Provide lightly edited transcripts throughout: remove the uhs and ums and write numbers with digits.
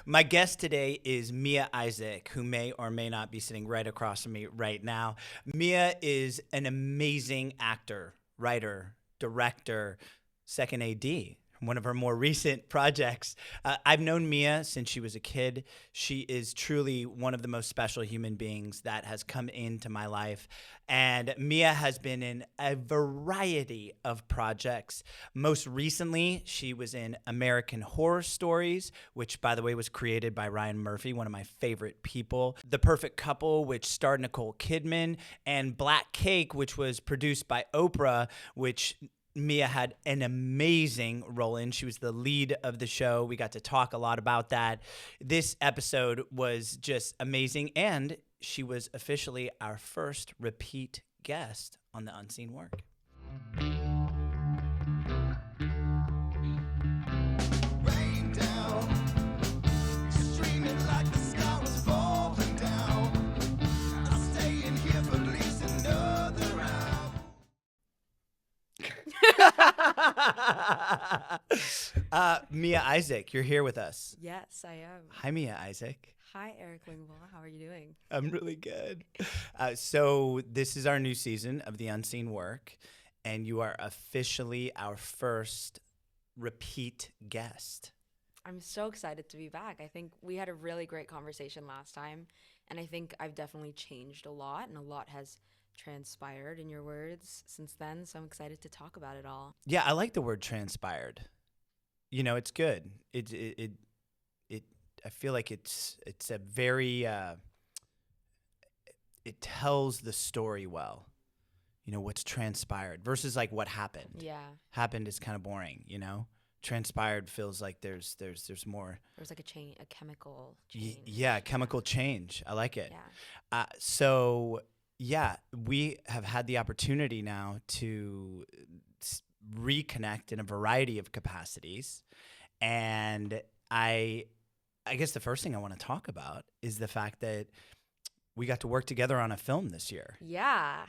My guest today is Mia Isaac, who may or may not be sitting right across from me right now. Mia is an amazing actor, writer, director, second AD. One of her more recent projects. I've known Mia since she was a kid. She is truly one of the most special human beings that has come into my life. And Mia has been in a variety of projects. Most recently, she was in American Horror Stories, which, by the way, was created by Ryan Murphy, one of my favorite people. The Perfect Couple, which starred Nicole Kidman, and Black Cake, which was produced by Oprah, which Mia had an amazing role in. She was the lead of the show. We got to talk a lot about that. This episode was just amazing, and she was officially our first repeat guest on the Unscene Work. Rain down, streaming like the sky was falling down. I'm staying here for at least another hour. Mia Isaac, you're here with us. Yes, I am. Hi, Mia Isaac. Hi, Eric Lingvall. How are you doing? I'm really good. So this is our new season of the Unseen Work, and you are officially our first repeat guest. I'm so excited to be back. I think we had a really great conversation last time, and I think I've definitely changed a lot, and a lot has transpired, in your words, since then, so I'm excited to talk about it all. Yeah, I like the word transpired. You know, it's good. It I feel like it's a very it tells the story well. You know, what's transpired versus like what happened. Yeah. Happened is kind of boring, you know? Transpired feels like there's more. There's like a chemical change. Yeah, chemical change. I like it. Yeah. So yeah, we have had the opportunity now to reconnect in a variety of capacities. And I guess the first thing I want to talk about is the fact that we got to work together on a film this year. Yeah.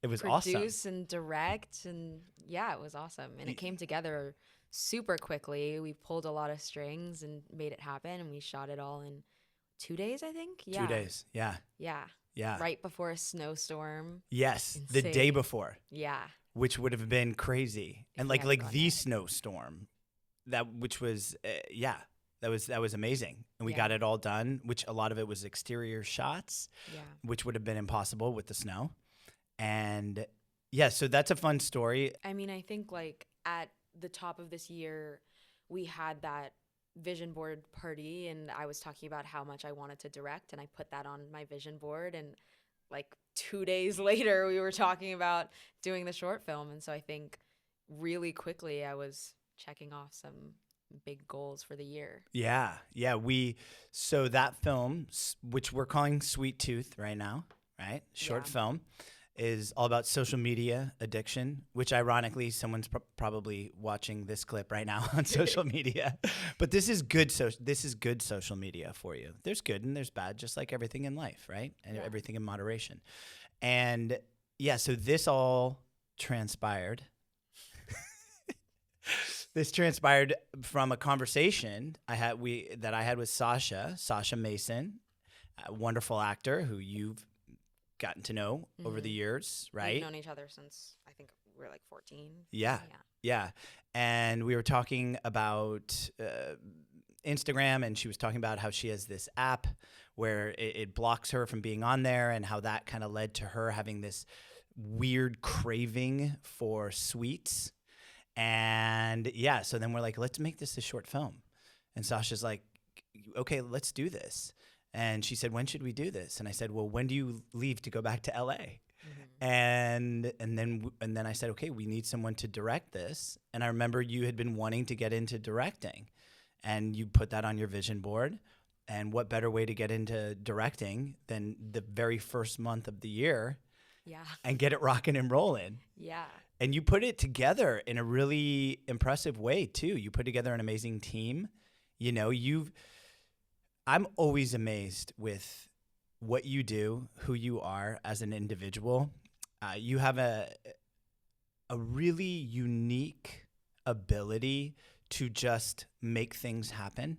It was Produce awesome. and direct, and yeah, it was awesome. And it came together super quickly. We pulled a lot of strings and made it happen, and we shot it all in 2 days, I think. Yeah. 2 days. Yeah. Yeah. Yeah. Right before a snowstorm. Yes. The day Insane. before, Yeah. which would have been crazy. If And we like hadn't gone the there. snowstorm, which was that was amazing. And we Yeah. got it all done, which a lot of it was exterior shots, Yeah. which would have been impossible with the snow. And yeah, so that's a fun story. I mean, I think like at the top of this year, we had that vision board party, and I was talking about how much I wanted to direct, and I put that on my vision board. And like 2 days later, we were talking about doing the short film. And so I think really quickly I was checking off some big goals for the year. Yeah. Yeah. So that film, which we're calling Sweet Tooth right now, right? Short Yeah. film, is all about social media addiction, which ironically, someone's probably watching this clip right now on social media. But this is good. This is good social media for you. There's good and there's bad, just like everything in life, right? And Yeah. everything in moderation. And yeah, so this all transpired. This transpired from a conversation I had with Sasha Mason, a wonderful actor who you've gotten to know over the years, right? We've known each other since I think we were like 14. Yeah. And we were talking about Instagram, and she was talking about how she has this app where it blocks her from being on there, and how that kind of led to her having this weird craving for sweets. And yeah, so then we're like, let's make this a short film. And Sasha's like, okay, let's do this. And she said, when should we do this? And I said, well, when do you leave to go back to LA? Mm-hmm. And then I said, okay, we need someone to direct this. And I remember you had been wanting to get into directing, and you put that on your vision board. And what better way to get into directing than the very first month of the year Yeah. and get it rocking and rolling? Yeah. And you put it together in a really impressive way too. You put together an amazing team. You know, I'm always amazed with what you do, who you are as an individual. You have a really unique ability to just make things happen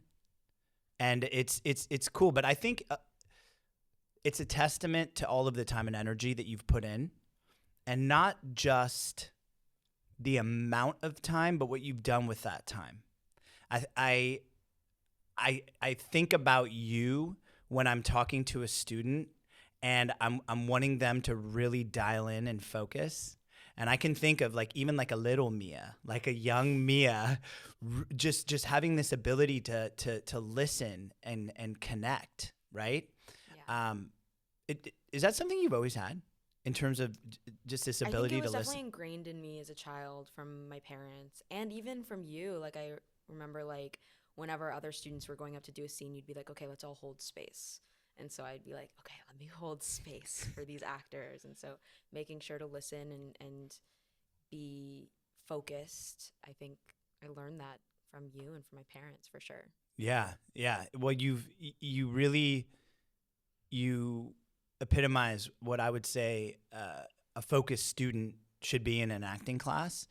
and it's cool. But I think it's a testament to all of the time and energy that you've put in, and not just the amount of time, but what you've done with that time. I think about you when I'm talking to a student, and I'm wanting them to really dial in and focus. And I can think of like even like a little Mia, like a young Mia, just having this ability to listen and connect, right? Yeah. Is that something you've always had in terms of just this ability I think it was to definitely listen? ingrained in me as a child from my parents and even from you. Like I remember like whenever other students were going up to do a scene, you'd be like, okay, let's all hold space. And so I'd be like, okay, let me hold space for these actors. And so making sure to listen and be focused, I think I learned that from you and from my parents for sure. Yeah, yeah. Well, you really you epitomize what I would say a focused student should be in an acting class,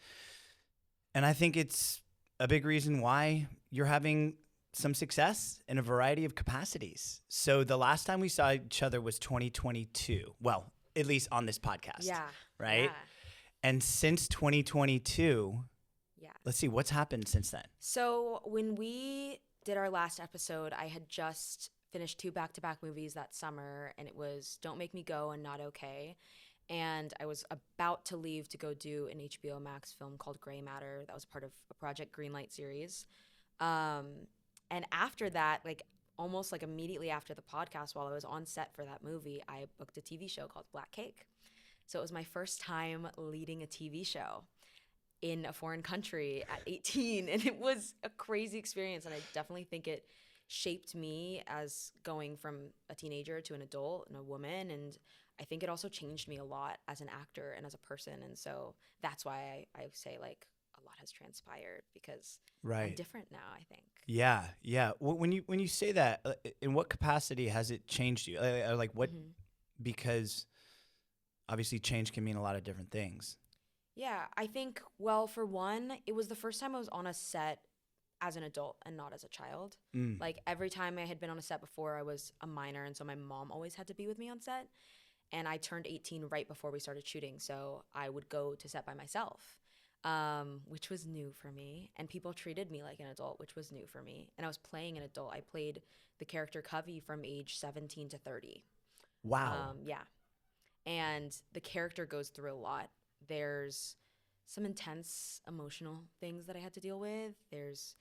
and I think it's a big reason why you're having some success in a variety of capacities. So the last time we saw each other was 2022. Well, at least on this podcast, Yeah. right? Yeah. And since 2022, Yeah. let's see what's happened since then. So when we did our last episode, I had just finished 2 back-to-back movies that summer, and it was Don't Make Me Go and Not Okay. And I was about to leave to go do an HBO Max film called Gray Matter. That was part of a Project Greenlight series. And after that, like almost like immediately after the podcast, while I was on set for that movie, I booked a TV show called Black Cake. So it was my first time leading a TV show in a foreign country at 18, and it was a crazy experience, and I definitely think it shaped me as going from a teenager to an adult and a woman, and I think it also changed me a lot as an actor and as a person, and so that's why I say like a lot has transpired because I'm Right. different now, I think. Yeah, yeah. When you say that, in what capacity has it changed you? Like what? Mhm. Because obviously change can mean a lot of different things. Yeah, I think, well, for one, it was the first time I was on a set as an adult and not as a child. Mm. Like every time I had been on a set before, I was a minor, and so my mom always had to be with me on set. And I turned 18 right before we started shooting, so I would go to set by myself, which was new for me. And people treated me like an adult, which was new for me. And I was playing an adult. I played the character Covey from age 17 to 30. Wow. Yeah. And the character goes through a lot. There's some intense emotional things that I had to deal with. There's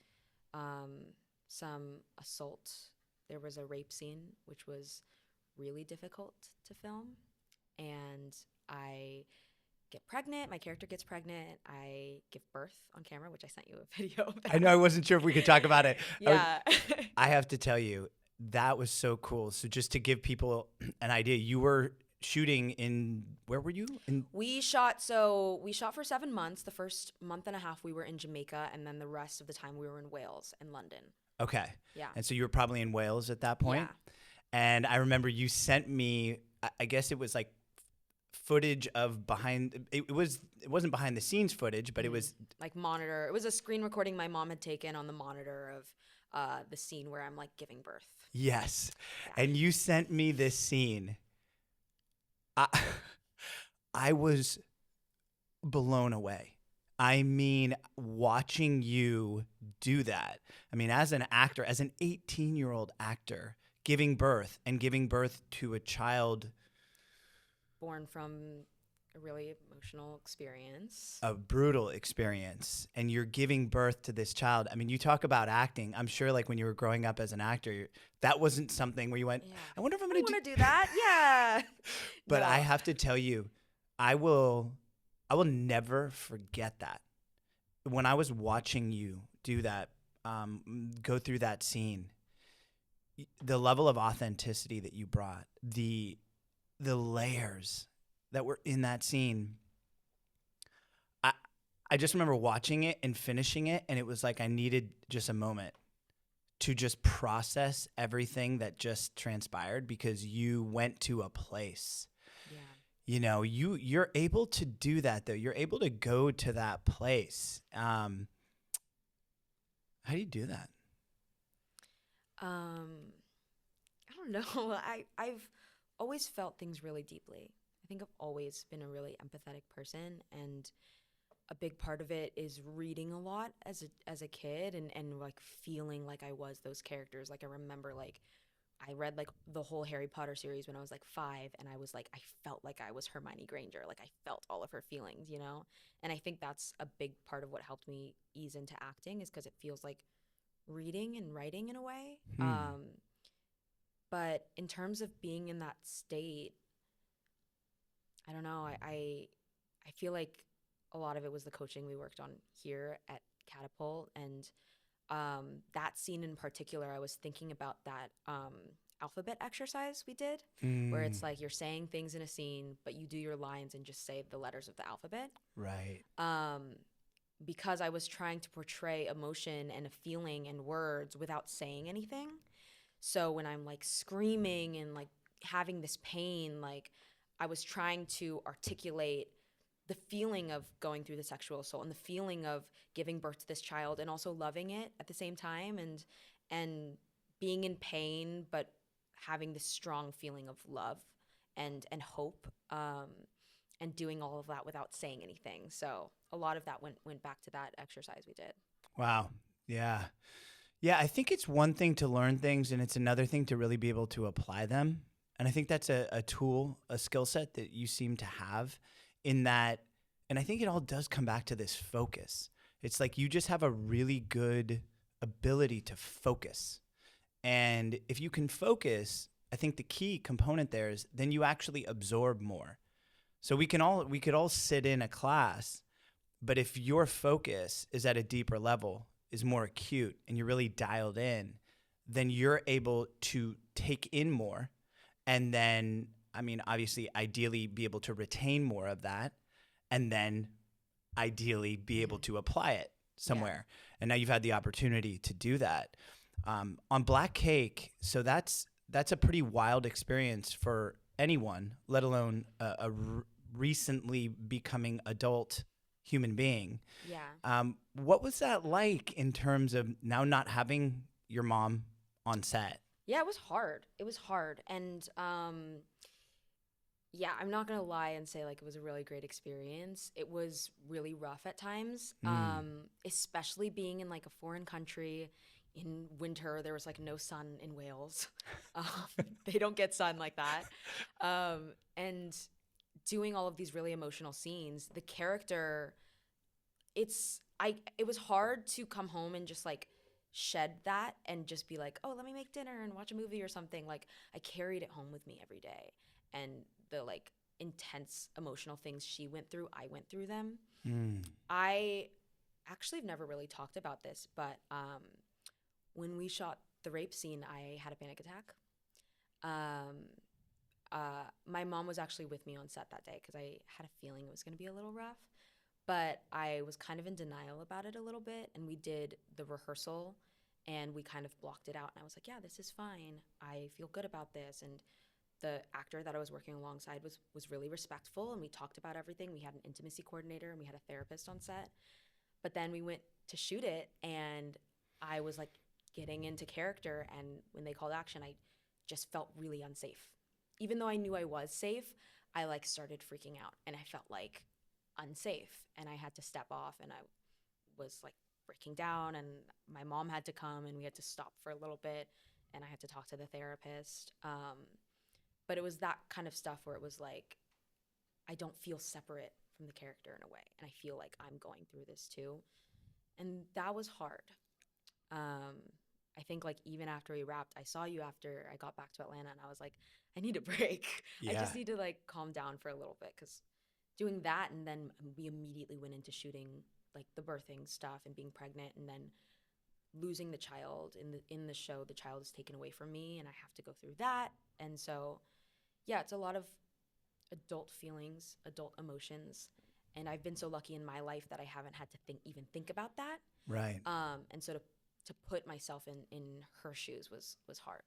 some assault. There was a rape scene, which was really difficult to film. And I get pregnant. My character gets pregnant. I give birth on camera, which I sent you a video of that. I know I wasn't sure if we could talk about it. Yeah. I have to tell you, that was so cool. So just to give people an idea, you were shooting in, where were you? We shot for 7 months. The first month and a half we were in Jamaica, and then the rest of the time we were in Wales and London. Okay. Yeah. And so you were probably in Wales at that point. Yeah. And I remember you sent me, I guess it was like footage of behind, it wasn't behind the scenes footage, but it was like monitor. It was a screen recording my mom had taken on the monitor of the scene where I'm like giving birth. yes. Yeah. And you sent me this scene. I was blown away. I mean, watching you do that. I mean, as an actor, as an 18-year-old actor, giving birth to a child, Born from a really emotional experience. a brutal experience, and you're giving birth to this child. I mean, you talk about acting. I'm sure like when you were growing up as an actor, that wasn't something where you went, Yeah. I wonder if I'm I going to want to do that. Yeah. But No. I have to tell you, I will never forget that. When I was watching you do that, go through that scene, the level of authenticity that you brought, the layers that were in that scene. I just remember watching it and finishing it, and it was like I needed just a moment to just process everything that just transpired, because you went to a place. Yeah. You know, you're able to do that though. You're able to go to that place. How do you do that? I don't know. I've always felt things really deeply. I think I've always been a really empathetic person, and a big part of it is reading a lot as a kid, and like feeling like I was those characters. Like I remember like I read like the whole Harry Potter series when I was like 5, and I was like I felt like I was Hermione Granger. Like I felt all of her feelings, you know? And I think that's a big part of what helped me ease into acting, is because it feels like reading and writing in a way. But in terms of being in that state, I don't know. I feel like a lot of it was the coaching we worked on here at Catapult, and that scene in particular, I was thinking about that alphabet exercise we did, where it's like you're saying things in a scene, but you do your lines and just say the letters of the alphabet. Right. Because I was trying to portray emotion and a feeling and words without saying anything. So when I'm like screaming and like having this pain, like I was trying to articulate the feeling of going through the sexual assault and the feeling of giving birth to this child, and also loving it at the same time, and being in pain but having this strong feeling of love and hope, and doing all of that without saying anything. So a lot of that went back to that exercise we did. Wow. Yeah. Yeah, I think it's one thing to learn things, and it's another thing to really be able to apply them. And I think that's a tool, a skill set that you seem to have in that. And I think it all does come back to this focus. It's like you just have a really good ability to focus. And if you can focus, I think the key component there is then you actually absorb more. So we could all sit in a class, but if your focus is at a deeper level, is more acute, and you're really dialed in, then you're able to take in more. And then, I mean, obviously, ideally be able to retain more of that, and then ideally be able to apply it somewhere. Yeah. And now you've had the opportunity to do that. On Black Cake, so that's a pretty wild experience for anyone, let alone a recently becoming adult human being. Yeah. What was that like in terms of now not having your mom on set? Yeah, it was hard. It was hard. And yeah, I'm not gonna lie and say like it was a really great experience. It was really rough at times, especially being in like a foreign country in winter. There was like no sun in Wales. They don't get sun like that. And doing all of these really emotional scenes, the character, it was hard to come home and just like shed that and just be like, oh, let me make dinner and watch a movie or something. Like I carried it home with me every day, and the like intense emotional things she went through, I went through them. I actually have never really talked about this, but when we shot the rape scene, I had a panic attack. My mom was actually with me on set that day because I had a feeling it was going to be a little rough, but I was kind of in denial about it a little bit. And we did the rehearsal and we kind of blocked it out. And I was like, yeah, this is fine. I feel good about this. And the actor that I was working alongside was really respectful. And we talked about everything. We had an intimacy coordinator and we had a therapist on set. But then we went to shoot it and I was like getting into character. And when they called action, I just felt really unsafe. Even though I knew I was safe, I like started freaking out and I felt like unsafe, and I had to step off, and I was like breaking down, and my mom had to come and we had to stop for a little bit and I had to talk to the therapist. But it was that kind of stuff where it was like, I don't feel separate from the character in a way. And I feel like I'm going through this too. And that was hard. I think like even after we wrapped, I saw you after I got back to Atlanta and I was like, I need a break. Yeah. I just need to like calm down for a little bit, because doing that, and then we immediately went into shooting like the birthing stuff and being pregnant, and then losing the child in the show. The child is taken away from me and I have to go through that. And so yeah, it's a lot of adult feelings, adult emotions. And I've been so lucky in my life that I haven't had to even think about that. Right. And so to put myself in her shoes was hard.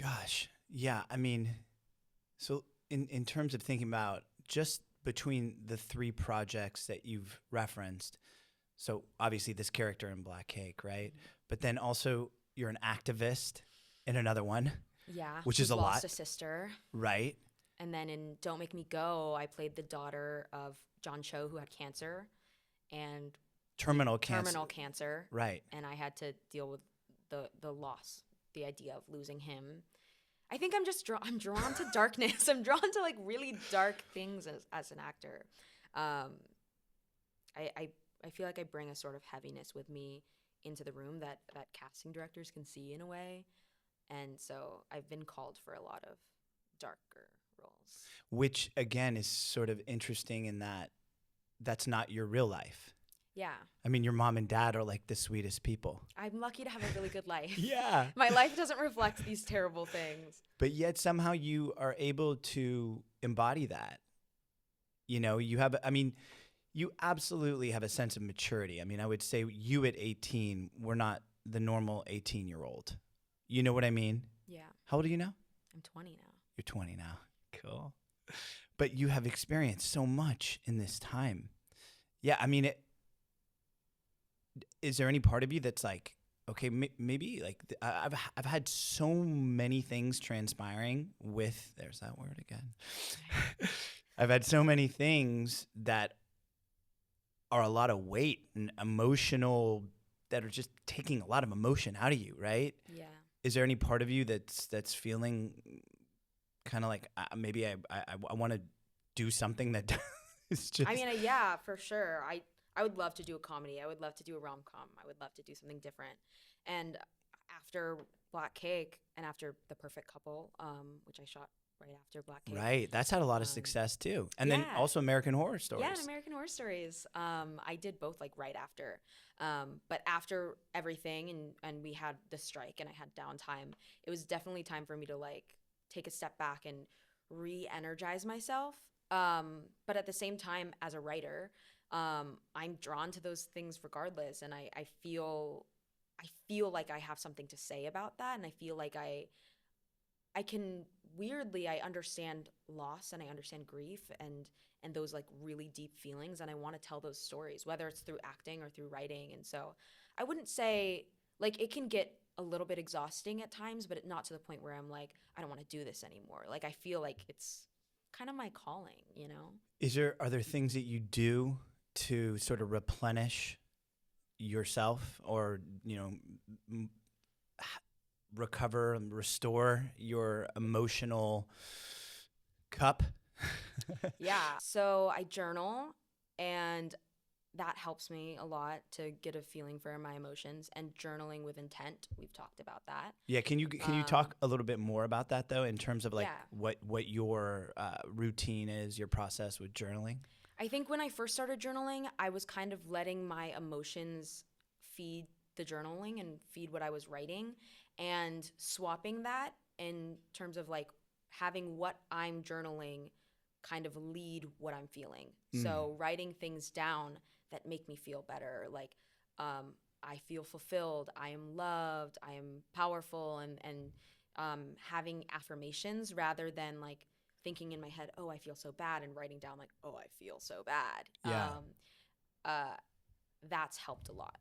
Gosh. Yeah. I mean, so in terms of thinking about just between the 3 projects that you've referenced, so obviously this character in Black Cake, right? Mm-hmm. But then also you're an activist in another one, Yeah. which who's is a lost lot, a sister. right? And then in Don't Make Me Go, I played the daughter of John Cho, who had cancer and Terminal cancer. terminal cancer. Right. And I had to deal with the loss, the idea of losing him. I think I'm just I'm drawn to darkness. I'm drawn to like really dark things as an actor. I feel like I bring a sort of heaviness with me into the room that casting directors can see in a way. And so I've been called for a lot of darker roles. Which again is sort of interesting in that that's not your real life. Yeah. I mean, your mom and dad are like the sweetest people. I'm lucky to have a really good life. Yeah. My life doesn't reflect these terrible things. But yet somehow you are able to embody that. You know, you have, I mean, you absolutely have a sense of maturity. I mean, I would say you at 18 were not the normal 18-year-old. You know what I mean? Yeah. How old are you now? I'm 20 now. You're 20 now. Cool. But you have experienced so much in this time. Yeah, I mean, is there any part of you that's like, okay, maybe like I've had so many things transpiring with, there's that word again. I've had so many things that are a lot of weight and emotional, that are just taking a lot of emotion out of you, right? Yeah. Is there any part of you that's feeling kind of like maybe I want to do something that is just? I mean, yeah, for sure. I would love to do a comedy. I would love to do a rom-com. I would love to do something different. And after Black Cake and after The Perfect Couple, which I shot right after Black Cake. Right. That's had a lot of success too. And then also American Horror Stories. Yeah, and American Horror Stories. I did both like right after. But after everything and we had the strike and I had downtime, it was definitely time for me to like take a step back and re-energize myself. But at the same time, as a writer, I'm drawn to those things regardless. And I feel like I have something to say about that. And I feel like I can weirdly, I understand loss and I understand grief and those like really deep feelings. And I want to tell those stories, whether it's through acting or through writing. And so I wouldn't say like it can get a little bit exhausting at times, but not to the point where I'm like, I don't want to do this anymore. Like I feel like it's kind of my calling, you know? Are there things that you do to sort of replenish yourself or, you know, recover and restore your emotional cup? Yeah. So I journal and that helps me a lot to get a feeling for my emotions, and journaling with intent. We've talked about that. Yeah. Can you talk a little bit more about that though, in terms of like what your routine is, your process with journaling? I think when I first started journaling, I was kind of letting my emotions feed the journaling and feed what I was writing, and swapping that in terms of like having what I'm journaling kind of lead what I'm feeling. So writing things down that make me feel better, like I feel fulfilled, I am loved, I am powerful, and having affirmations rather than like thinking in my head, oh, I feel so bad, and writing down like, oh, I feel so bad. Yeah. That's helped a lot.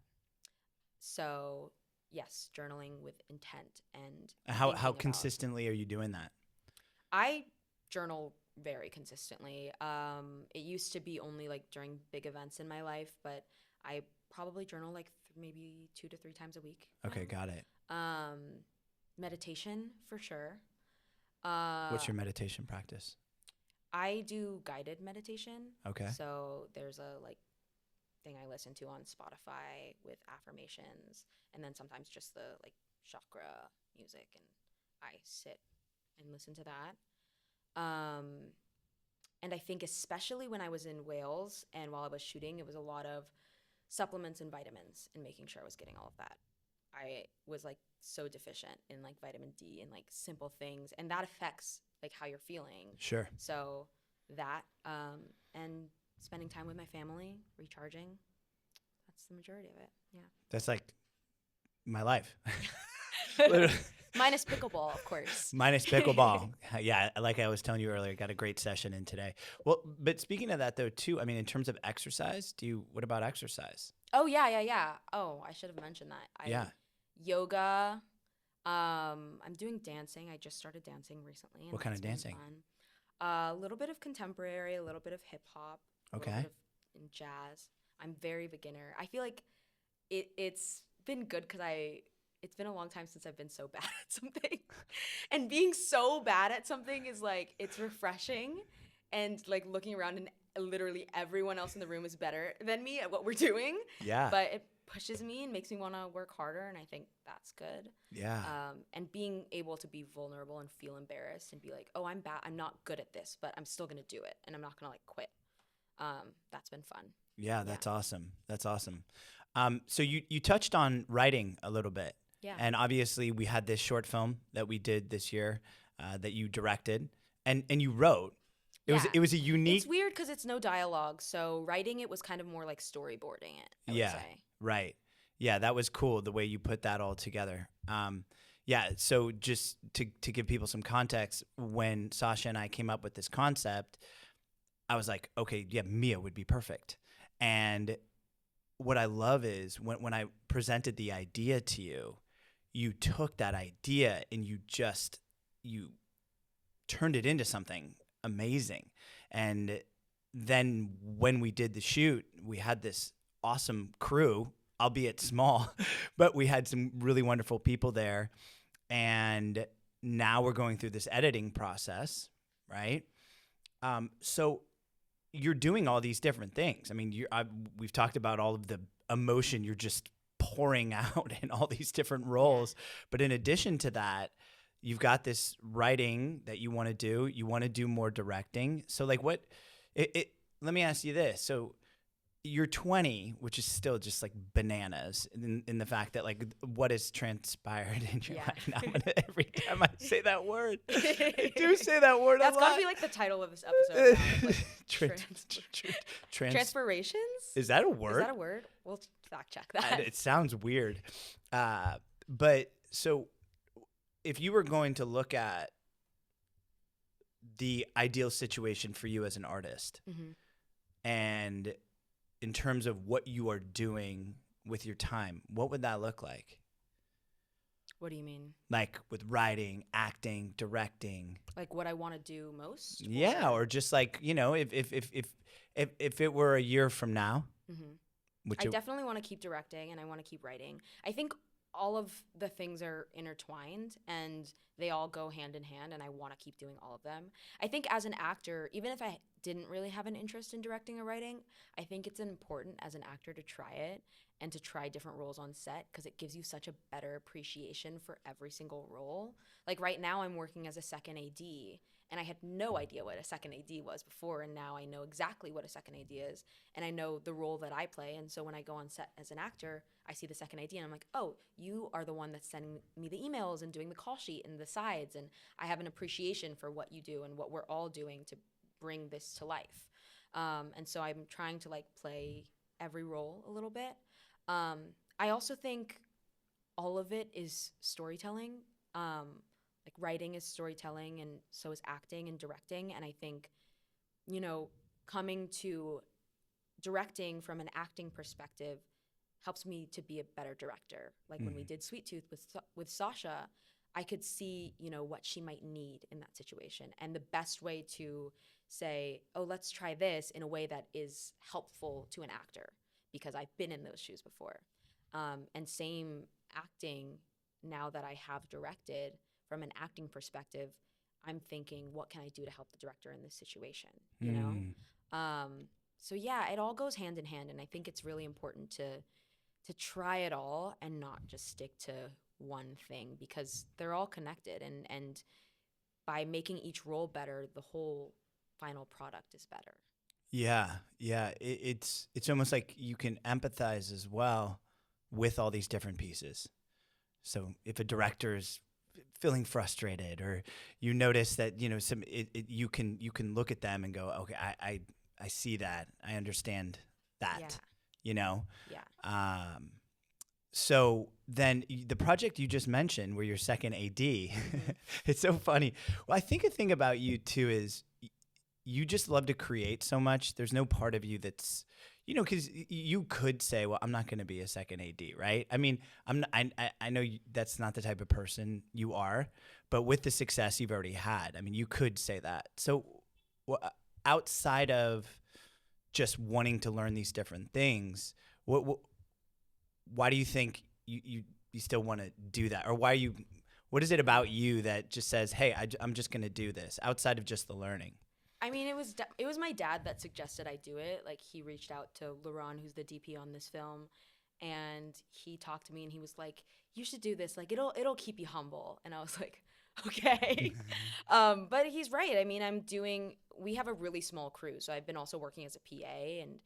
So yes, journaling with intent. And how consistently are you doing that? I journal very consistently. It used to be only like during big events in my life, but I probably journal like maybe 2 to 3 times a week. Okay, got it. Meditation for sure. What's your meditation practice? I do guided meditation. Okay. So there's a like thing I listen to on Spotify with affirmations, and then sometimes just the like chakra music, and I sit and listen to that. And I think especially when I was in Wales and while I was shooting, it was a lot of supplements and vitamins and making sure I was getting all of that. I was like so deficient in like vitamin D and like simple things, and that affects like how you're feeling. Sure. So that and spending time with my family, recharging, that's the majority of it. Yeah. That's like my life. Minus pickleball, of course. Minus pickleball. Yeah, like I was telling you earlier, got a great session in today. Well, but speaking of that though too, I mean, in terms of exercise, what about exercise? Oh, yeah. Oh, I should have mentioned that. yoga. I'm doing dancing. I just started dancing recently. And What kind of that's been dancing? fun. A little bit of contemporary, a little bit of hip hop, a little Okay. bit of in jazz. I'm very beginner. I feel like it's been good because it's been a long time since I've been so bad at something. And being so bad at something is like, it's refreshing. And like looking around and literally everyone else in the room is better than me at what we're doing. Yeah. But it pushes me and makes me want to work harder. And I think that's good. Yeah. And being able to be vulnerable and feel embarrassed and be like, oh, I'm bad. I'm not good at this, but I'm still going to do it. And I'm not going to like quit. That's been fun. Yeah, that's awesome. That's awesome. So you touched on writing a little bit. Yeah. And obviously we had this short film that we did this year that you directed and you wrote. It was a unique. It's weird because it's no dialogue. So writing it was kind of more like storyboarding it, I would say. Right. Yeah, that was cool the way you put that all together. Yeah, so just to give people some context, when Sasha and I came up with this concept, I was like, okay, yeah, Mia would be perfect. And what I love is when I presented the idea to you, you took that idea and you turned it into something amazing. And then when we did the shoot, we had this awesome crew, albeit small, but we had some really wonderful people there. And now we're going through this editing process, right? So you're doing all these different things. I mean, we've talked about all of the emotion you're just pouring out in all these different roles. But in addition to that, you've got this writing that you want to do. You want to do more directing. So like let me ask you this. So you're 20, which is still just like bananas in the fact that like what has transpired in your life now. Every time I say that word, I do say that word That's a lot. gotta be like the title of this episode. Now. Like, transpirations? Is that a word? Is that a word? We'll fact check that. It sounds weird. But so if you were going to look at the ideal situation for you as an artist, and in terms of what you are doing with your time, what would that look like? What do you mean? Like with writing, acting, directing. Like what I want to do most? Yeah, or just like, you know, if it were a year from now. I definitely want to keep directing and I want to keep writing. I think all of the things are intertwined and they all go hand in hand, and I want to keep doing all of them. I think as an actor, even if I didn't really have an interest in directing or writing, I think it's important as an actor to try it and to try different roles on set because it gives you such a better appreciation for every single role. Like right now I'm working as a second AD and I had no idea what a second AD was before, and now I know exactly what a second AD is and I know the role that I play. And so when I go on set as an actor, I see the second AD and I'm like, oh, you are the one that's sending me the emails and doing the call sheet and the sides, and I have an appreciation for what you do and what we're all doing to bring this to life. And so I'm trying to like play every role a little bit. I also think all of it is storytelling. Like writing is storytelling and so is acting and directing. And I think, you know, coming to directing from an acting perspective helps me to be a better director. Like when we did Sweet Tooth with Sasha, I could see, you know, what she might need in that situation and the best way to say, oh, let's try this in a way that is helpful to an actor because I've been in those shoes before. And same acting, now that I have directed from an acting perspective, I'm thinking, what can I do to help the director in this situation, you know? So yeah, it all goes hand in hand, and I think it's really important to try it all and not just stick to one thing because they're all connected, and by making each role better, the whole final product is better. Yeah. It's almost like you can empathize as well with all these different pieces. So if a director is feeling frustrated, or you notice that, you know, you can look at them and go, okay, I see that, I understand that, you know? Yeah. So then the project you just mentioned where you're second AD, it's so funny. Well, I think a thing about you too is you just love to create so much. There's no part of you that's, You know, because you could say, well, I'm not going to be a second AD, right? I mean, I know that's not the type of person you are, but with the success you've already had, I mean, you could say that. So outside of just wanting to learn these different things, why do you think you still want to do that? Or what is it about you that just says, hey, I'm just going to do this outside of just the learning? I mean, it was my dad that suggested I do it. Like, he reached out to Laurent, who's the DP on this film, and he talked to me and he was like, "You should do this. Like, it'll keep you humble." And I was like, "Okay." But he's right. I mean, we have a really small crew, so I've been also working as a PA and,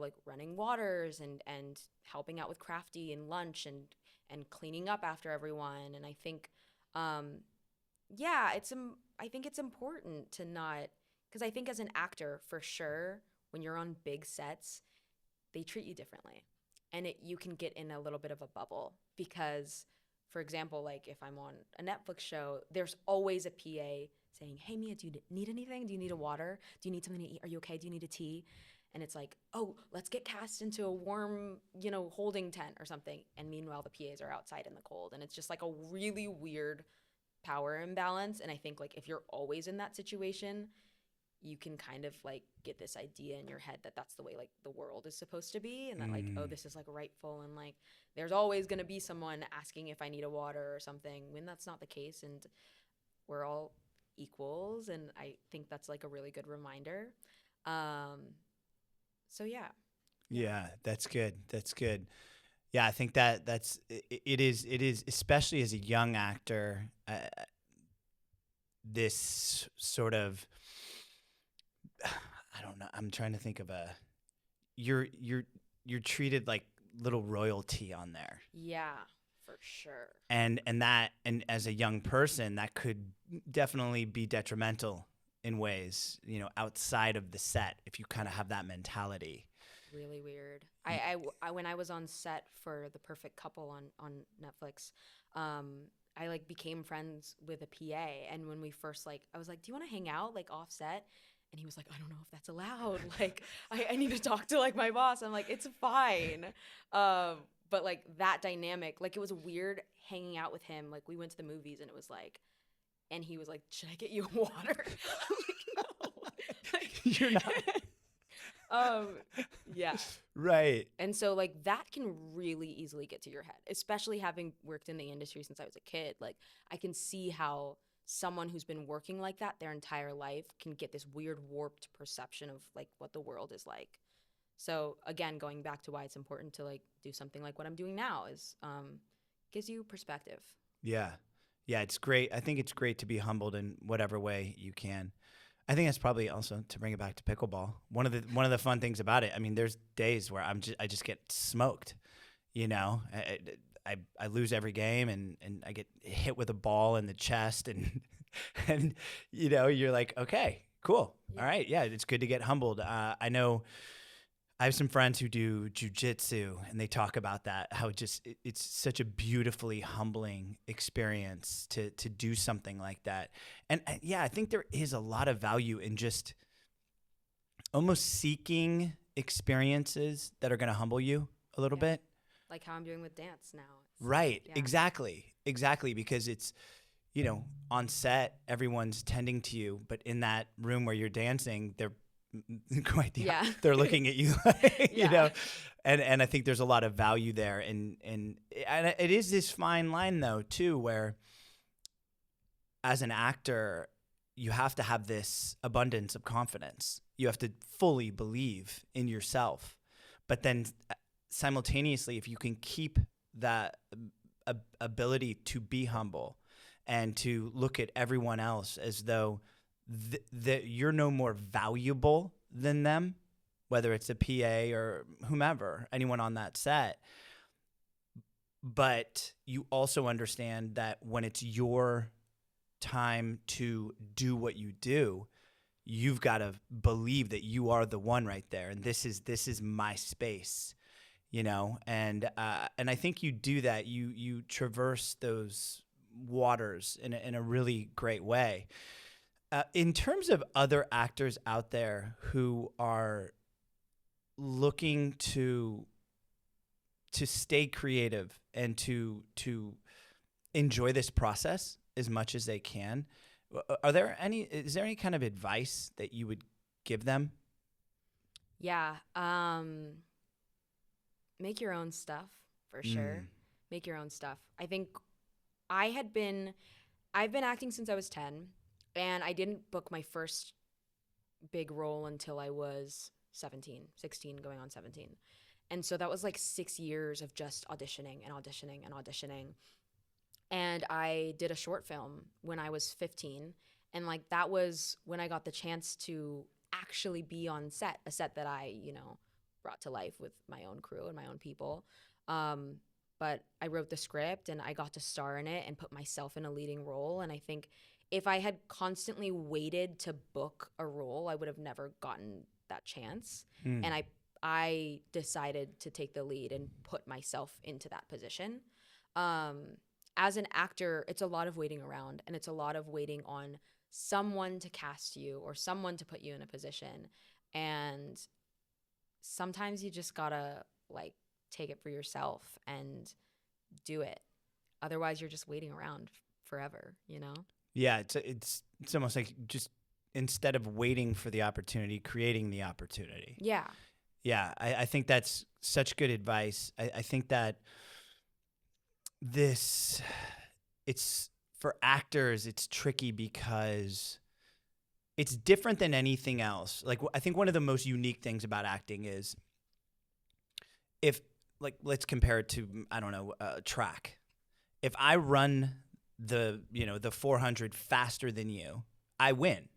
like running waters and helping out with crafty and lunch and cleaning up after everyone. And I think, yeah, I think it's important to not. Because I think as an actor, for sure, when you're on big sets, they treat you differently. And you can get in a little bit of a bubble. Because, for example, like if I'm on a Netflix show, there's always a PA saying, "Hey, Mia, do you need anything? Do you need a water? Do you need something to eat? Are you okay? Do you need a tea?" And it's like, "Oh, let's get cast into a warm, holding tent or something." And meanwhile, the PAs are outside in the cold. And it's just like a really weird power imbalance. And I think like if you're always in that situation, you can kind of like get this idea in your head that that's the way like the world is supposed to be, and that like, oh, this is like rightful, and like there's always going to be someone asking if I need a water or something, when that's not the case, and we're all equals. And I think that's like a really good reminder. So Yeah, that's good. That's good. Yeah, I think it is especially as a young actor, this sort of, I don't know. I'm trying to think of you're treated like little royalty on there. Yeah, for sure. And as a young person, that could definitely be detrimental in ways, outside of the set, if you kind of have that mentality. Really weird. I when I was on set for The Perfect Couple on Netflix, I like became friends with a PA, and when we first I was like, "Do you want to hang out like off set?" And he was like, "I don't know if that's allowed. Like, I need to talk to like my boss." I'm like, "It's fine." But like that dynamic, like it was weird hanging out with him. Like we went to the movies and it was like, and he was like, "Should I get you water?" I'm like, "No." Like, You're not. Yeah. Right. And so like that can really easily get to your head, especially having worked in the industry since I was a kid. Like I can see how someone who's been working like that their entire life can get this weird warped perception of like what the world is like. So again, going back to why it's important to like do something like what I'm doing now is gives you perspective. Yeah. Yeah, it's great. I think it's great to be humbled in whatever way you can. I think that's probably also, to bring it back to pickleball, one of the fun things about it. I mean, there's days where I just get smoked, I lose every game and I get hit with a ball in the chest and you're like, okay, cool. Yeah. All right. Yeah. It's good to get humbled. I know I have some friends who do jujitsu and they talk about that, how it's such a beautifully humbling experience to do something like that. And yeah, I think there is a lot of value in just almost seeking experiences that are going to humble you a little bit. Like how I'm doing with dance now. Right. Yeah. Exactly. Because it's, on set, everyone's tending to you, but in that room where you're dancing, they're quite they're looking at you, and I think there's a lot of value there. And it is this fine line though, too, where as an actor, you have to have this abundance of confidence. You have to fully believe in yourself, but then simultaneously, if you can keep that ability to be humble and to look at everyone else as though that you're no more valuable than them, whether it's a PA or whomever, anyone on that set. But you also understand that when it's your time to do what you do, you've got to believe that you are the one right there, and this is my space, And I think you do that. You traverse those waters in a really great way. In terms of other actors out there who are looking to stay creative and to enjoy this process as much as they can, is there any kind of advice that you would give them? Yeah. Make your own stuff for sure. Make your own stuff. I think I've been acting since I was 10, and I didn't book my first big role until I was 16 going on 17. And so that was like 6 years of just auditioning and auditioning and auditioning. And I did a short film when I was 15. And like that was when I got the chance to actually be on set, a set that I, brought to life with my own crew and my own people. But I wrote the script and I got to star in it and put myself in a leading role. And I think if I had constantly waited to book a role, I would have never gotten that chance. And I decided to take the lead and put myself into that position. As an actor, it's a lot of waiting around, and it's a lot of waiting on someone to cast you or someone to put you in a position. And sometimes you just gotta like take it for yourself and do it. Otherwise, you're just waiting around forever, Yeah, it's almost like just instead of waiting for the opportunity, creating the opportunity. Yeah. Yeah, I think that's such good advice. I think that it's for actors, it's tricky because it's different than anything else. Like, I think one of the most unique things about acting is let's compare it to, I don't know, track. If I run the 400 faster than you, I win.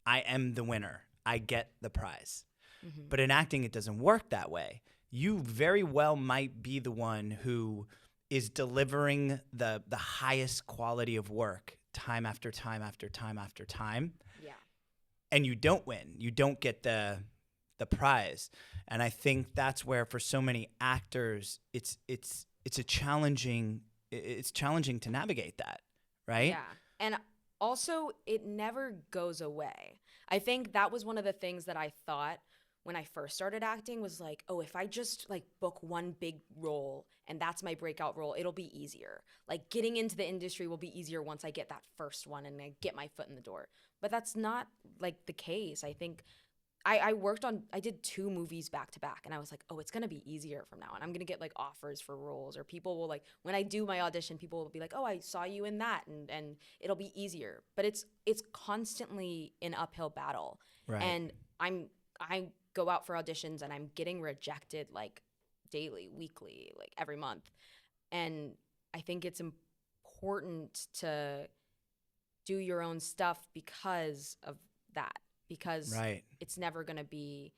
I am the winner. I get the prize. Mm-hmm. But in acting, it doesn't work that way. You very well might be the one who is delivering the highest quality of work time after time after time after time. Yeah. And you don't win. You don't get the prize. And I think that's where for so many actors it's challenging to navigate that, right? Yeah. And also it never goes away. I think that was one of the things that I thought when I first started acting was like, oh, if I just like book one big role and that's my breakout role, it'll be easier. Like getting into the industry will be easier once I get that first one and I get my foot in the door. But that's not like the case. I think I did 2 movies back to back, and I was like, oh, it's going to be easier from now on. I'm going to get like offers for roles, or people will like, when I do my audition, people will be like, oh, I saw you in that, and it'll be easier. But it's constantly an uphill battle. Right. And I go out for auditions and I'm getting rejected like daily, weekly, like every month. And I think it's important to do your own stuff because of that. Because it's never going to be,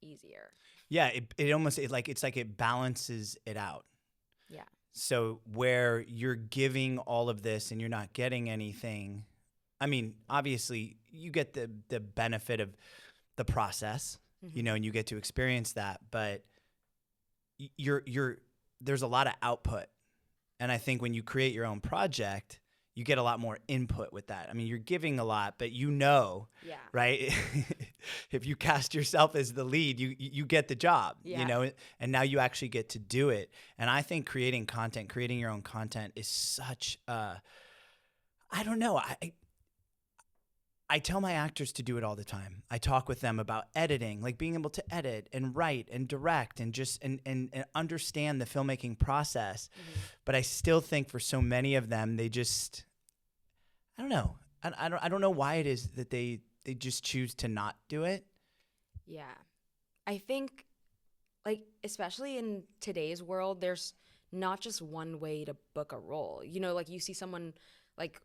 easier. Yeah, it balances it out. Yeah. So where you're giving all of this and you're not getting anything, I mean, obviously you get the benefit of the process, Mm-hmm. And you get to experience that, but there's a lot of output. And I think when you create your own project, you get a lot more input with that. I mean, you're giving a lot, but right? If you cast yourself as the lead, you get the job, and now you actually get to do it. And I think creating your own content is such I don't know. I tell my actors to do it all the time. I talk with them about editing, like being able to edit and write and direct and just and understand the filmmaking process. Mm-hmm. But I still think for so many of them, they just, I don't know. I don't know why it is that they just choose to not do it. Yeah. I think, like, especially in today's world, there's not just one way to book a role. Like you see someone, like,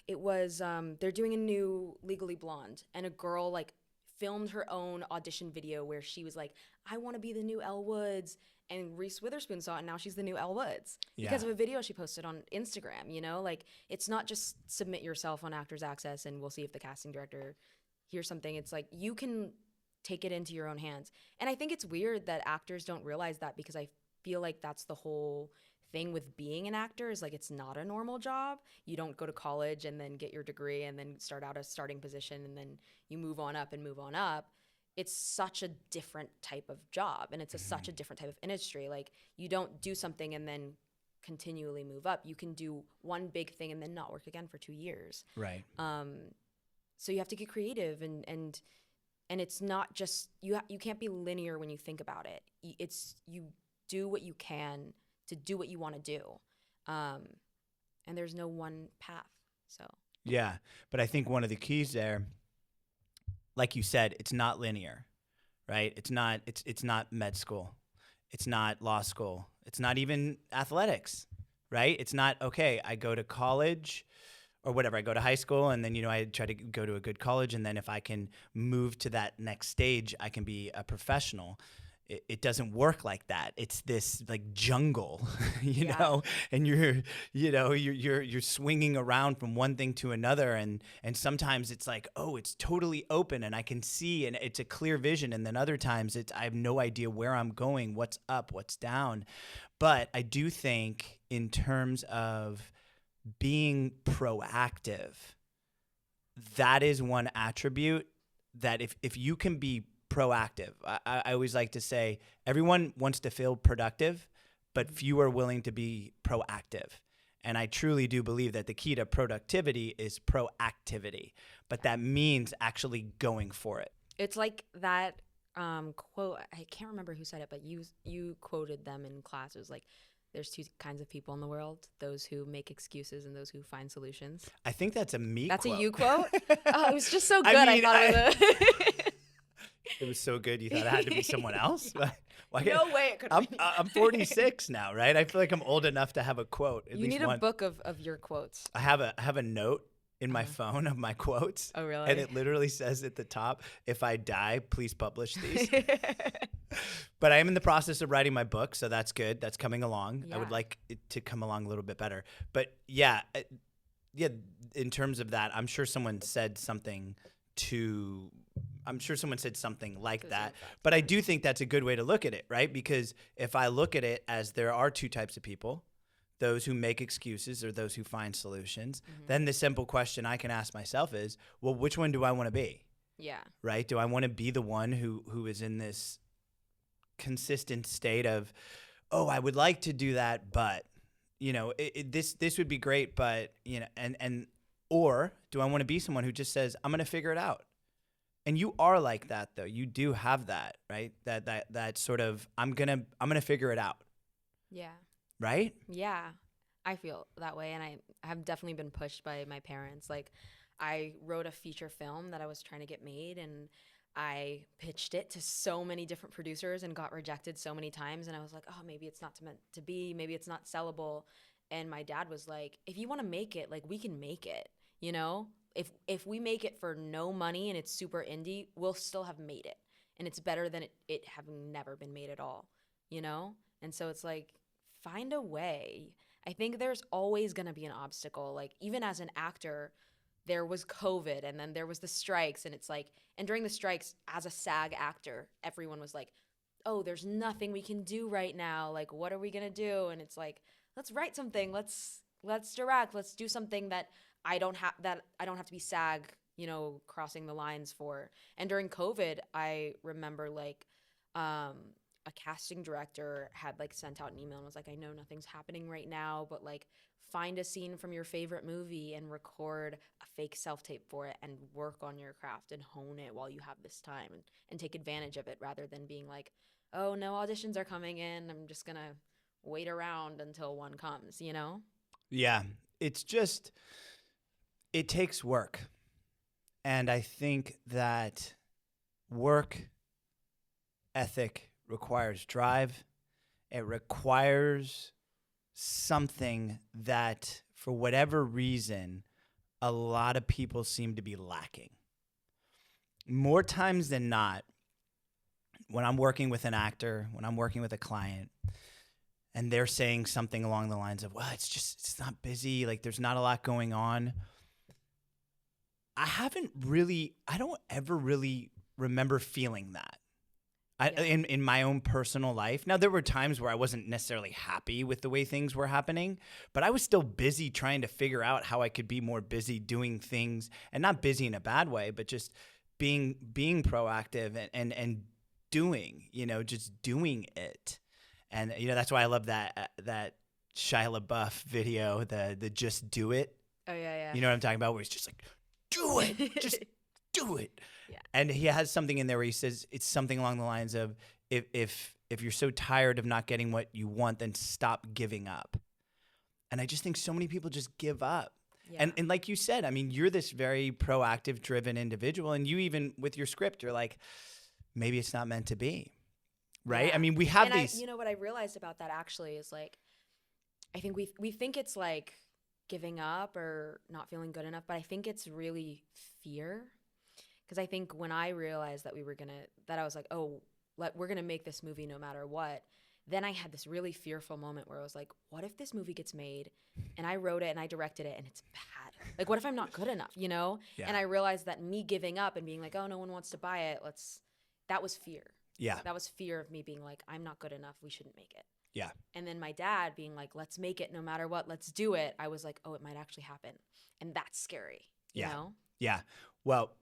it was, they're doing a new Legally Blonde, and a girl, like, filmed her own audition video where she was like, I want to be the new Elle Woods. And Reese Witherspoon saw it, and now she's the new Elle Woods because of a video she posted on Instagram, Like, it's not just submit yourself on Actors Access and we'll see if the casting director hears something. It's like you can take it into your own hands. And I think it's weird that actors don't realize that, because I feel like that's the whole thing with being an actor is like it's not a normal job. You don't go to college and then get your degree and then start out a starting position and then you move on up and move on up. it's such a different type of job, and it's such a different type of industry. Like, you don't do something and then continually move up. You can do one big thing and then not work again for 2 years. Right. So you have to get creative, and it's not just you can't be linear when you think about it. It's you do what you can to do what you want to do, and there's no one path. So Yeah, but I think one of the keys there, like you said, it's not linear, right? It's not med school, it's not law school, it's not even athletics, right? It's not, okay, I go to college or whatever, I go to high school, and then, you know, I try to go to a good college, and then if I can move to that next stage, I can be a professional. It doesn't work like that. It's this like jungle, you know, and you're swinging around from one thing to another. And sometimes it's like, oh, it's totally open and I can see, and it's a clear vision. And then other times I have no idea where I'm going, what's up, what's down. But I do think in terms of being proactive, that is one attribute that if you can be proactive. I always like to say everyone wants to feel productive, but few are willing to be proactive. And I truly do believe that the key to productivity is proactivity, but that means actually going for it. it's like that quote. I can't remember who said it, but you quoted them in class. It was like, there's two kinds of people in the world: those who make excuses and those who find solutions. I think that's a me That's quote. a you quote? Oh, it was just so good. I mean, thought it was It was so good you thought it had to be someone else? Why no way it could be. I'm 46 now, right? I feel like I'm old enough to have a quote. At You least need one. a book of your quotes. I have a note in my phone of my quotes. Oh, really? And it literally says at the top, if I die, please publish these. But I am in the process of writing my book, so that's good. That's coming along. I would Yeah. like it to come along a little bit better. But yeah, in terms of that, I'm sure someone said something like that. But I do think that's a good way to look at it, right? Because if I look at it as there are two types of people, those who make excuses or those who find solutions, then the simple question I can ask myself is, well, which one do I want to be? Yeah. Right? Do I want to be the one who is in this consistent state of, oh, I would like to do that, but you know, this would be great, but you know, or do I want to be someone who just says, I'm going to figure it out? And you are like that, though. You do have that, right? That sort of, I'm gonna figure it out, Yeah. right? Yeah. I feel that way, and I have definitely been pushed by my parents. Like, I wrote a feature film that I was trying to get made, and I pitched it to so many different producers and got rejected so many times. And I was like, oh, maybe it's not meant to be. Maybe it's not sellable. And my dad was like, if you want to make it, like, we can make it, you know? If we make it for no money and it's super indie, we'll still have made it. And it's better than it having never been made at all, you know? And so it's like, find a way. I think there's always going to be an obstacle. Like, even as an actor, there was COVID, and then there was the strikes, and it's like, and during the strikes, as a SAG actor, everyone was like, oh, there's nothing we can do right now. Like, what are we going to do? And it's like, let's write something. Let's direct. Let's do something that I don't have to be SAG, you know, crossing the lines for. And during COVID, I remember like a casting director had like sent out an email and was like, I know nothing's happening right now, but like, find a scene from your favorite movie and record a fake self-tape for it and work on your craft and hone it while you have this time, and take advantage of it, rather than being like, oh, no auditions are coming in, I'm just gonna wait around until one comes, you know? Yeah, it's just, it takes work. And I think that work ethic requires drive. It requires something that, for whatever reason, a lot of people seem to be lacking. More times than not, when I'm working with an actor, when I'm working with a client, and they're saying something along the lines of, well, it's not busy, like there's not a lot going on, I don't ever really remember feeling that. In my own personal life. Now, there were times where I wasn't necessarily happy with the way things were happening, but I was still busy trying to figure out how I could be more busy doing things, and not busy in a bad way, but just being proactive and doing, just doing it. And that's why I love that Shia LaBeouf video, the just do it. Oh yeah. You know what I'm talking about? Where he's just like, do it, just do it. Yeah. And he has something in there where he says it's something along the lines of, if you're so tired of not getting what you want, then stop giving up. And I just think so many people just give up. Yeah. And like you said, I mean, you're this very proactive, driven individual, and you even with your script, you're like, maybe it's not meant to be, right? Yeah. I mean, we have and these. what I realized about that actually is like, I think we think it's like giving up or not feeling good enough, but I think it's really fear. Because I think when I realized that I was like, oh, we're gonna make this movie no matter what. Then I had this really fearful moment where I was like, what if this movie gets made and I wrote it and I directed it and it's bad? Like, what if I'm not good enough, Yeah. And I realized that me giving up and being like, oh, no one wants to buy it, that was fear. Yeah. That was fear of me being like, I'm not good enough, we shouldn't make it. Yeah. And then my dad being like, let's make it no matter what, let's do it. I was like, oh, it might actually happen. And that's scary, you know? Yeah. Well,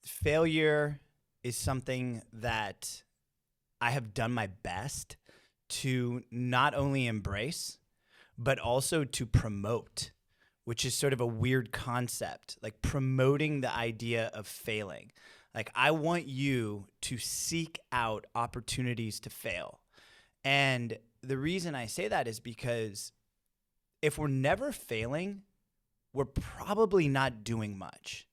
failure is something that I have done my best to not only embrace, but also to promote, which is sort of a weird concept, like promoting the idea of failing. Like, I want you to seek out opportunities to fail. And the reason I say that is because if we're never failing, we're probably not doing much.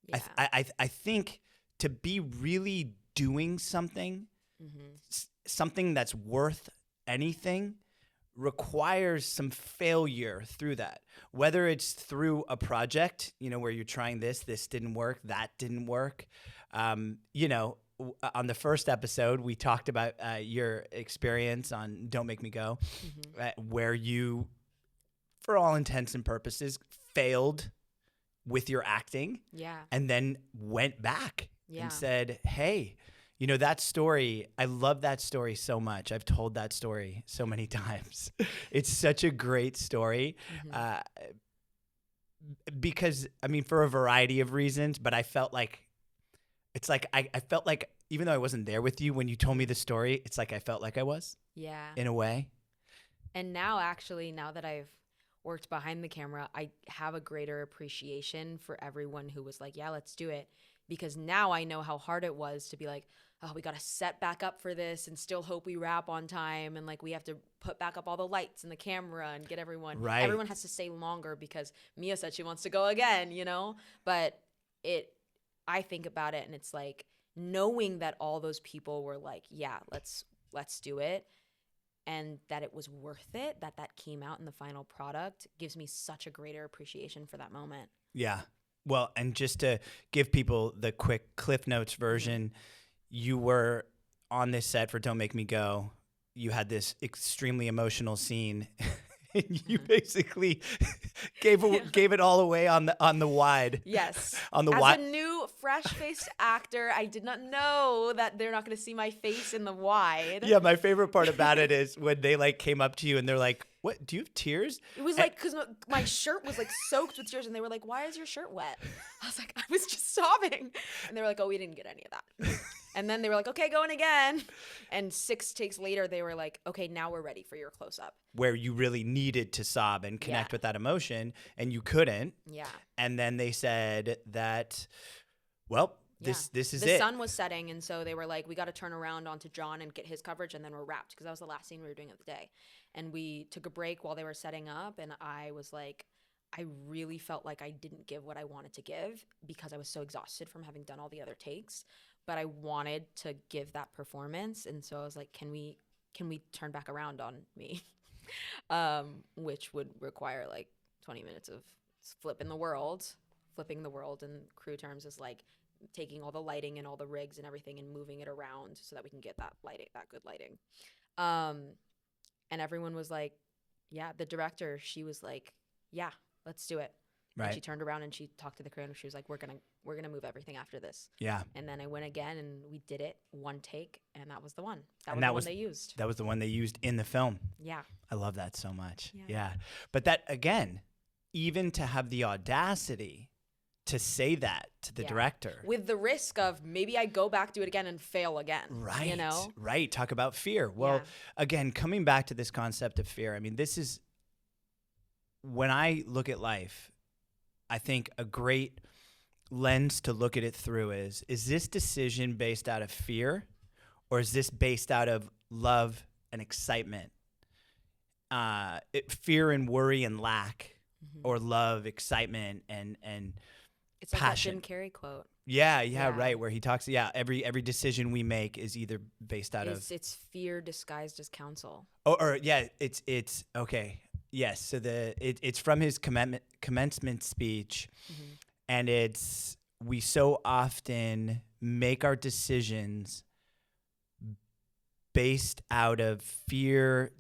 Yeah. I think to be really doing something, something that's worth anything, requires some failure through that. Whether it's through a project, where you're trying this didn't work, that didn't work. On the first episode, we talked about your experience on Don't Make Me Go, where you, for all intents and purposes, failed with your acting. Yeah. And then went back Yeah. and said, hey, that story, I love that story so much. I've told that story so many times. It's such a great story because, I mean, for a variety of reasons, but I felt like, I felt like, even though I wasn't there with you when you told me the story, it's like I felt like I was. Yeah. In a way. And now that I've worked behind the camera, I have a greater appreciation for everyone who was like, yeah, let's do it. Because now I know how hard it was to be like, oh, we got to set back up for this and still hope we wrap on time. And like, we have to put back up all the lights and the camera and get everyone. Right. Everyone has to stay longer because Mia said she wants to go again, But I think about it and it's like, knowing that all those people were like, yeah, let's do it. And that it was worth it, that came out in the final product, gives me such a greater appreciation for that moment. Yeah. Well, and just to give people the quick Cliff Notes version, you were on this set for Don't Make Me Go. You had this extremely emotional scene, and you basically gave it all away on the wide. Yes. On the As wide. a new, fresh-faced actor, I did not know that they're not going to see my face in the wide. Yeah, my favorite part about it is when they like came up to you and they're like, "What? Do you have tears?" It was like, because my shirt was like soaked with tears, and they were like, "Why is your shirt wet?" I was like, "I was just sobbing," and they were like, "Oh, we didn't get any of that." And then they were like, "Okay, going again." And 6 takes later, they were like, "Okay, now we're ready for your close-up." Where you really needed to sob and connect with that emotion, and you couldn't. Yeah. And then they said that, well, this is the it. sun was setting, and so they were like, we got to turn around onto John and get his coverage, and then we're wrapped, because that was the last scene we were doing of the day. And we took a break while they were setting up, and I was like, I really felt like I didn't give what I wanted to give because I was so exhausted from having done all the other takes, but I wanted to give that performance. And so I was like, can we turn back around on me? Which would require like 20 minutes of flipping the world in crew terms is like taking all the lighting and all the rigs and everything and moving it around so that we can get that good lighting. And everyone was like, yeah, the director, she was like, yeah, let's do it. Right. And she turned around and she talked to the crew and she was like, we're gonna move everything after this. Yeah. And then I went again and we did it one take, and that was the one. That And was the one they used. That was the one they used in the film. Yeah. I love that so much. Yeah. Yeah. But that, again, even to have the audacity to say that to the Yeah. director. With the risk of maybe I go back, do it again, and fail again. Right. You know? Right. Talk about fear. Well, Yeah. again, coming back to this concept of fear, I mean, this is when I look at life, I think a great lens to look at it through is this decision based out of fear, or is this based out of love and excitement? Fear and worry and lack, or love, excitement, and It's like passion. that Jim Carrey quote. Yeah, Yeah. right. Where he talks, every decision we make is either based out of, It's fear disguised as counsel. or it's okay. Yes, so it's from his commencement speech, and it's, we so often make our decisions based out of fear,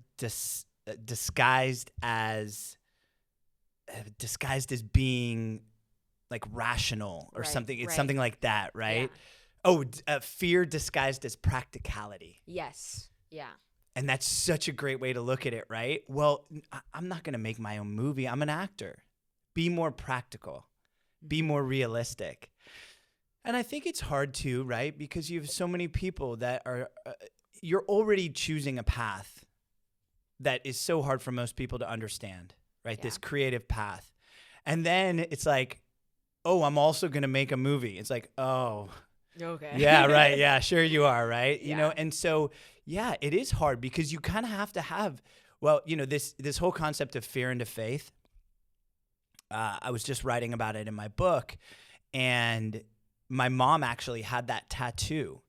disguised as being like rational or Right, something. It's right. something like that, right? Yeah. Oh, fear disguised as practicality. Yes. Yeah. And that's such a great way to look at it, right? Well, I'm not going to make my own movie. I'm an actor. Be more practical. Be more realistic. And I think it's hard too, right? Because you have so many people that are, you're already choosing a path that is so hard for most people to understand, right? Yeah. This creative path. And then it's like, oh, I'm also going to make a movie. It's like, oh, Okay. yeah, right. Yeah, sure you are, right? You know, Yeah. and so, yeah, it is hard because you kind of have to have, well, you know, this whole concept of fear into faith. I was just writing about it in my book, and my mom actually had that tattoo,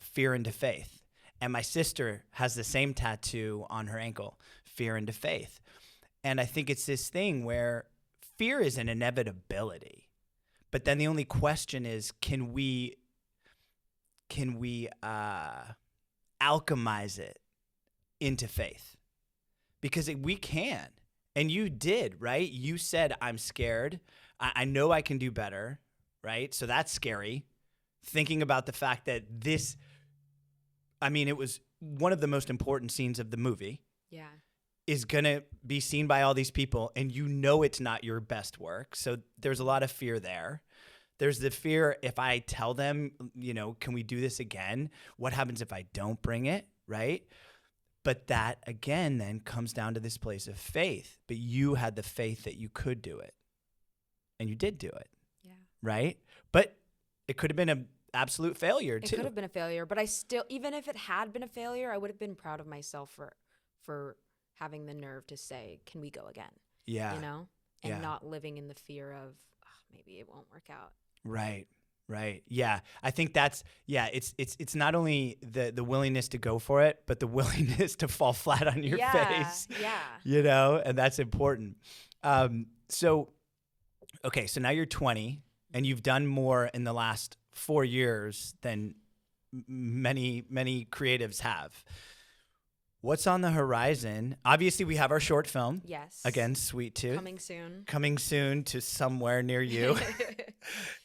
fear into faith. And my sister has the same tattoo on her ankle, fear into faith. And I think it's this thing where fear is an inevitability. But then the only question is, can we alchemize it into faith? Because we can. And you did, right? You said, I'm scared. I know I can do better, right? So that's scary. Thinking about the fact that this, I mean, it was one of the most important scenes of the movie. Yeah. Is going to be seen by all these people, and you know it's not your best work. So there's a lot of fear there. There's the fear, if I tell them, you know, can we do this again? What happens if I don't bring it, right? But that, again, then comes down to this place of faith. But you had the faith that you could do it, and you did do it, Yeah. right? But it could have been an absolute failure, It too. could have been a failure, but I still, even if it had been a failure, I would have been proud of myself for having the nerve to say, can we go again? Yeah. You know? And Yeah. not living in the fear of, maybe it won't work out. Right. Right. Yeah. I think that's, yeah, it's not only the willingness to go for it, but the willingness to fall flat on your face. Yeah. You know, and that's important. So now you're 20 and you've done more in the last 4 years than many creatives have. What's on the horizon? Obviously, we have our short film. Yes. Again, Sweet Tooth. Coming soon. To somewhere near you.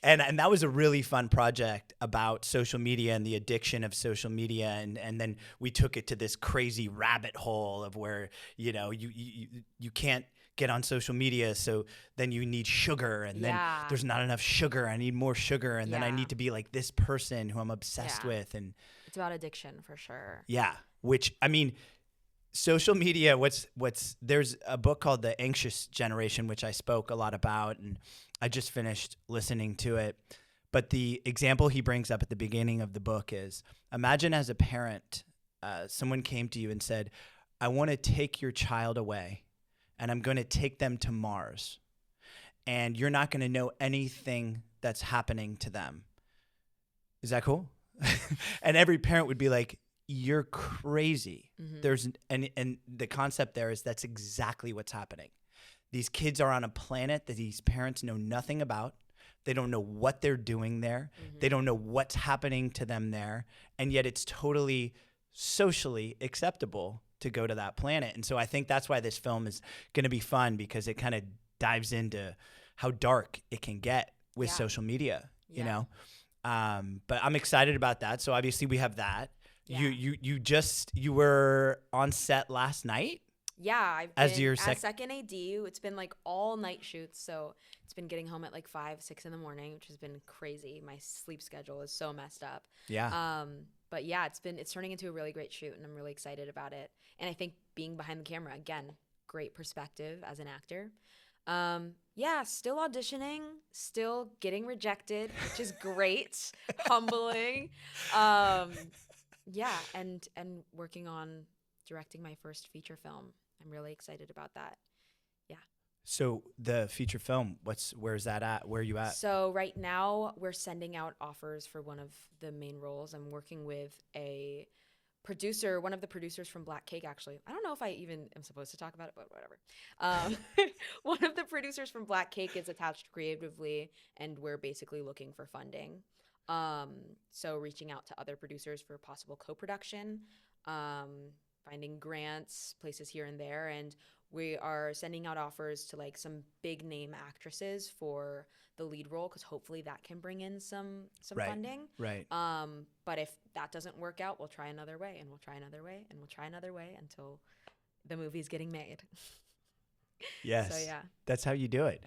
and that was a really fun project about social media and the addiction of social media. And then we took it to this crazy rabbit hole of where, you know, you can't get on social media. So then you need sugar, and then Yeah. there's not enough sugar. I need more sugar. And then I Yeah. need to be like this person who I'm obsessed Yeah. with. And It's about addiction for sure. yeah, which, I mean, social media, there's a book called The Anxious Generation, which I spoke a lot about, and I just finished listening to it. But the example he brings up at the beginning of the book is, imagine as a parent, someone came to you and said, I want to take your child away, and I'm going to take them to Mars, and you're not going to know anything that's happening to them. Is that cool? And every parent would be like, you're crazy. There's and the concept there is that's exactly what's happening. These kids are on a planet that these parents know nothing about. They don't know what they're doing there. They don't know what's happening to them there. And yet it's totally socially acceptable to go to that planet. And so I think that's why this film is going to be fun, because it kind of dives into how dark it can get with Yeah. social media, you Yeah. know? But I'm excited about that. So obviously we have that. Yeah. You were on set last night? Yeah, I've As been your as second AD. It's been like all night shoots, so it's been getting home at like 5, 6 in the morning, which has been crazy. My sleep schedule is so messed up. Yeah. But yeah, it's turning into a really great shoot, and I'm really excited about it. And I think being behind the camera, again, great perspective as an actor. Yeah, still auditioning, still getting rejected, which is great, humbling. Yeah, and working on directing my first feature film. I'm really excited about that. Yeah. So the feature film, where's that at? Where are you at? So right now we're sending out offers for one of the main roles. I'm working with a producer, one of the producers from Black Cake, actually. I don't know if I even am supposed to talk about it, but whatever. One of the producers from Black Cake is attached creatively, and we're basically looking for funding. So reaching out to other producers for possible co-production, finding grants, places here and there, and we are sending out offers to like some big name actresses for the lead role, because hopefully that can bring in some Right. funding. Right. But if that doesn't work out, we'll try another way, and we'll try another way, and we'll try another way until the movie's getting made. Yes. So yeah. That's how you do it.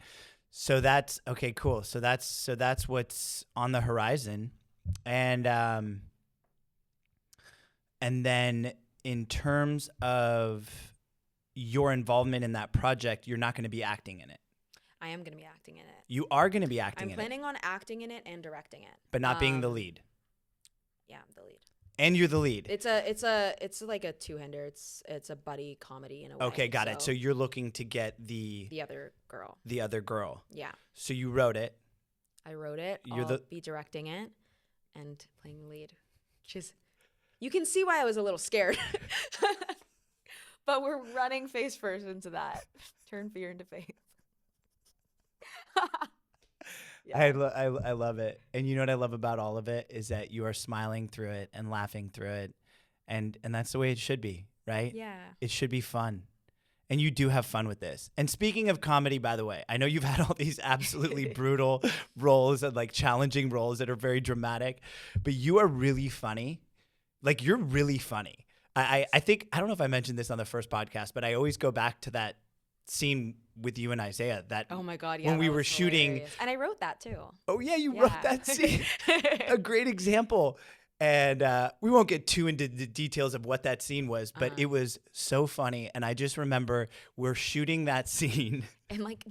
So that's okay, cool. So that's what's on the horizon. And then in terms of your involvement in that project, you're not going to be acting in it. I am going to be acting in it. You are going to be acting I'm in it, planning on acting in it and directing it. but not being the lead. Yeah, I'm the lead. And you're the lead. It's like a two-hander. It's a buddy comedy in a way. Okay, got it. So you're looking to get the other girl. the other girl. Yeah. So you wrote it. I wrote it. You're I'll be directing it and playing the lead. Which is, you can see why I was a little scared. But we're running face first into that. Turn fear into faith. Yeah. I love it. And you know what I love about all of it is that you are smiling through it and laughing through it. And that's the way it should be, right? Yeah. It should be fun. And you do have fun with this. And speaking of comedy, by the way, I know you've had all these absolutely brutal roles and like challenging roles that are very dramatic, but you are really funny. Like, you're really funny. I think, I don't know if I mentioned this on the first podcast, but I always go back to that scene with you and Isaiah that Oh my God, yeah. when we that were was shooting. hilarious. And I wrote that too. Oh yeah, you wrote Yeah. that scene. A great example. And we won't get too into the details of what that scene was, but it was so funny. And I just remember we're shooting that scene. And like,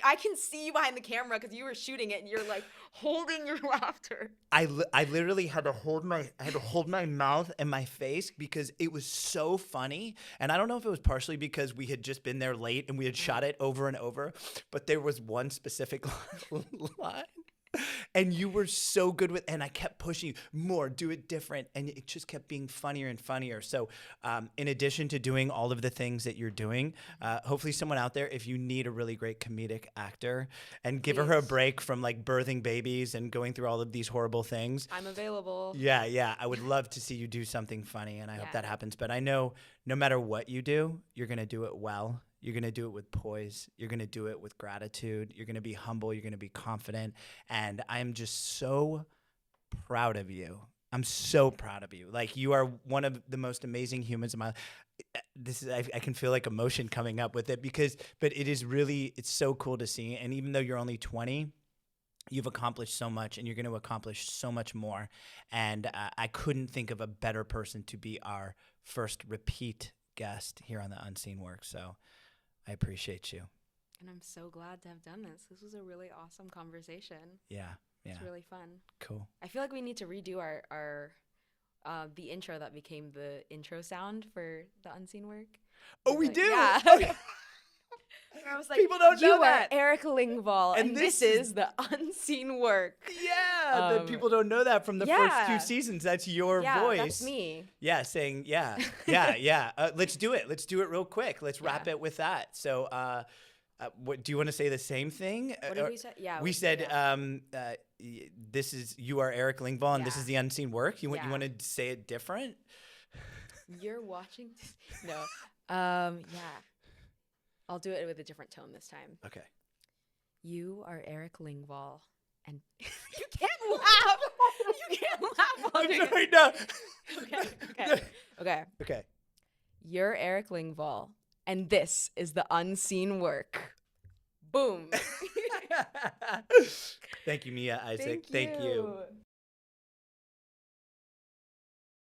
I can see you behind the camera because you were shooting it and you're like holding your laughter. I literally had to hold my mouth and my face because it was so funny. And I don't know if it was partially because we had just been there late and we had shot it over and over, but there was one specific line. And you were so good with, and I kept pushing you more, do it different. And it just kept being funnier and funnier. So in addition to doing all of the things that you're doing, hopefully someone out there, if you need a really great comedic actor and give her a break from like birthing babies and going through all of these horrible things. I'm available. Yeah. I would love to see you do something funny, and I hope that happens. But I know no matter what you do, you're going to do it well. You're going to do it with poise. You're going to do it with gratitude. You're going to be humble. You're going to be confident. And I'm just so proud of you. I'm so proud of you. Like, you are one of the most amazing humans in my life. I can feel like emotion coming up with it but it is really, it's so cool to see. And even though you're only 20, you've accomplished so much, and you're going to accomplish so much more. And I couldn't think of a better person to be our first repeat guest here on the Unscene Work. So I appreciate you. And I'm so glad to have done this. This was a really awesome conversation. Yeah. It's really fun. Cool. I feel like we need to redo our the intro that became the intro sound for the Unseen Work. Oh, we Like, do? yeah. Okay. I was like, People don't know you are that. Eric Lingval, And and this this is is the Unseen Work. Yeah, the people don't know that from the first two seasons. That's your voice. That's me. Yeah, saying yeah. Let's do it. Let's do it real quick. Let's wrap it with that. So, what do you want to say? The same thing? What did we say? Yeah, we said this is, you are Eric Lingval, and this is the Unseen Work. You want to say it different? You're watching. No. Yeah. I'll do it with a different tone this time. Okay. You are Eric Lingval, and you can't laugh. You can't laugh. I'm sorry, no. Okay. Okay. You're Eric Lingval, And this is the Unscene Work. Boom. Thank you, Mia Isaac. Thank you.